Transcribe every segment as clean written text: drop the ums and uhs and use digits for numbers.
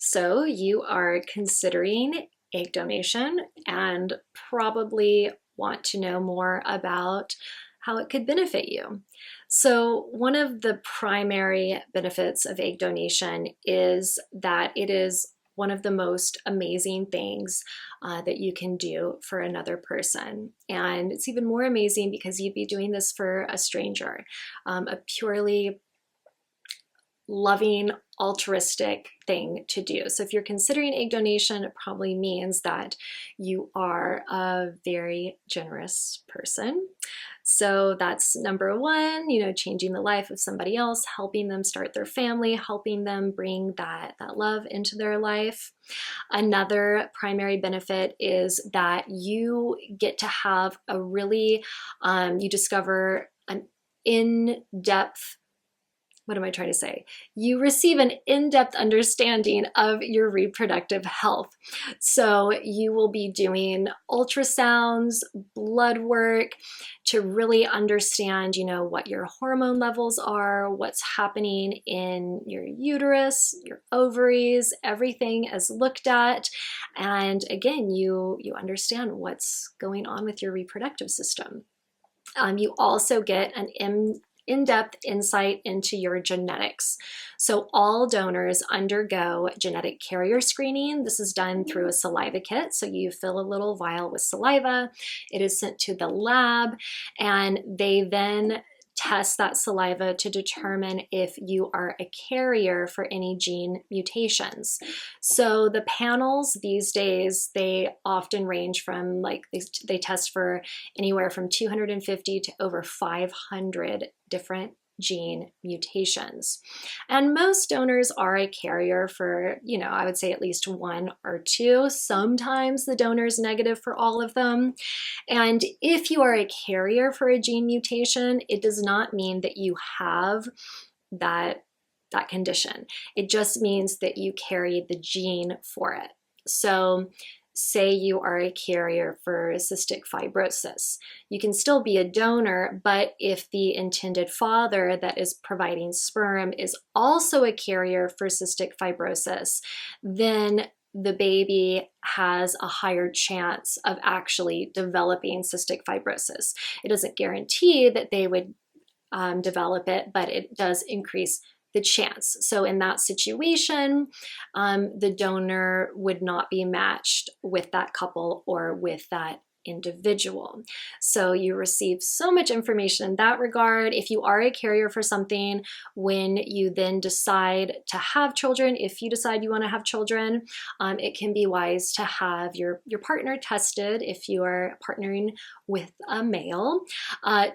So you are considering egg donation and probably want to know more about how it could benefit you. So one of the primary benefits of egg donation is that it is one of the most amazing things that you can do for another person. And it's even more amazing because you'd be doing this for a stranger, a purely loving, altruistic thing to do. So if you're considering egg donation, it probably means that you are a very generous person. So that's number one, changing the life of somebody else, helping them start their family, helping them bring that love into their life. Another primary benefit is that you get to have you discover an in-depth what am I trying to say? You receive an in-depth understanding of your reproductive health. So you will be doing ultrasounds, blood work to really understand, what your hormone levels are, what's happening in your uterus, your ovaries, everything is looked at. And again, you understand what's going on with your reproductive system. You also get an in-depth insight into your genetics. So all donors undergo genetic carrier screening. This is done through a saliva kit. So you fill a little vial with saliva. It is sent to the lab, and they then test that saliva to determine if you are a carrier for any gene mutations. So the panels these days, they often range from they test for anywhere from 250 to over 500 different gene mutations. And most donors are a carrier for, I would say at least one or two. Sometimes the donor is negative for all of them. And if you are a carrier for a gene mutation, it does not mean that you have that condition. It just means that you carry the gene for it. So say you are a carrier for cystic fibrosis. You can still be a donor, but if the intended father that is providing sperm is also a carrier for cystic fibrosis, then the baby has a higher chance of actually developing cystic fibrosis. It doesn't guarantee that they would develop it, but it does increase the chance. So in that situation, the donor would not be matched with that couple or with that individual. So you receive so much information in that regard. If you are a carrier for something, when you then decide to have children, if you decide you want to have children, it can be wise to have your partner tested if you are partnering with a male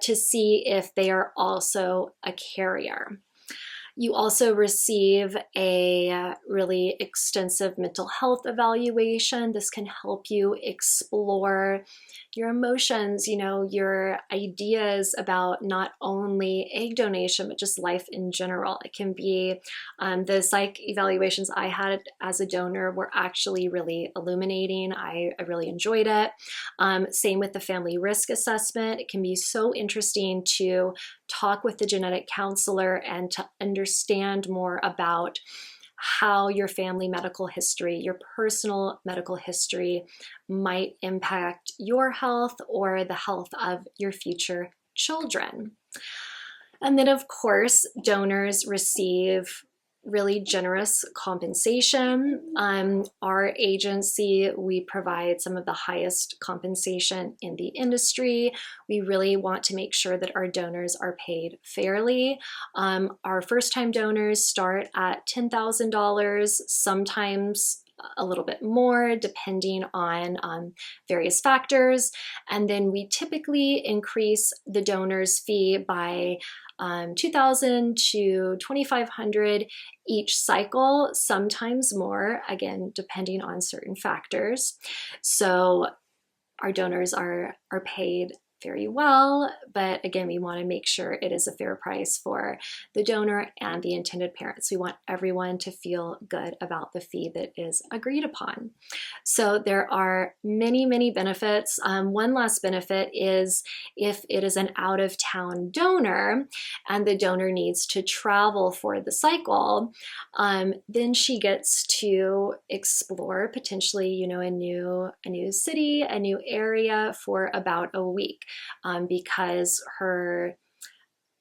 to see if they are also a carrier. You also receive a really extensive mental health evaluation. This can help you explore your emotions, your ideas about not only egg donation, but just life in general. It can be the psych evaluations I had as a donor were actually really illuminating. I really enjoyed it. Same with the family risk assessment. It can be so interesting to talk with the genetic counselor and to understand more about how your family medical history, your personal medical history might impact your health or the health of your future children. And then, of course, donors receive really generous compensation. Our agency, we provide some of the highest compensation in the industry. We really want to make sure that our donors are paid fairly. Our first-time donors start at $10,000, sometimes a little bit more depending on various factors. And then we typically increase the donor's fee by $2,000 to $2,500 each cycle, sometimes more, again, depending on certain factors. So our donors are paid very well, but again, we want to make sure it is a fair price for the donor and the intended parents. We want everyone to feel good about the fee that is agreed upon. So there are many, many benefits. One last benefit is if it is an out-of-town donor and the donor needs to travel for the cycle, then she gets to explore potentially, you know, a new city, a new area for about a week, because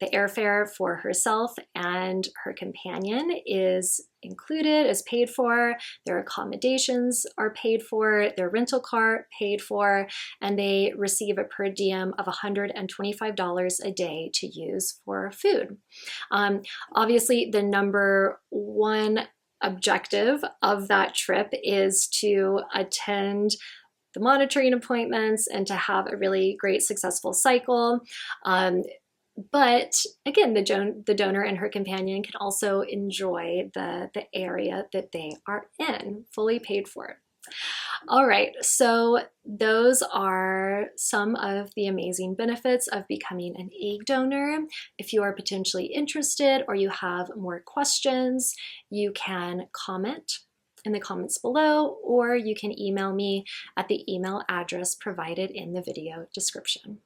the airfare for herself and her companion is included, is paid for, their accommodations are paid for, their rental car paid for, and they receive a per diem of $125 a day to use for food. Obviously, the number one objective of that trip is to attend the monitoring appointments and to have a really great, successful cycle. But again, the donor and her companion can also enjoy the area that they are in, fully paid for. All right, so those are some of the amazing benefits of becoming an egg donor. If you are potentially interested or you have more questions, you can comment in the comments below, or you can email me at the email address provided in the video description.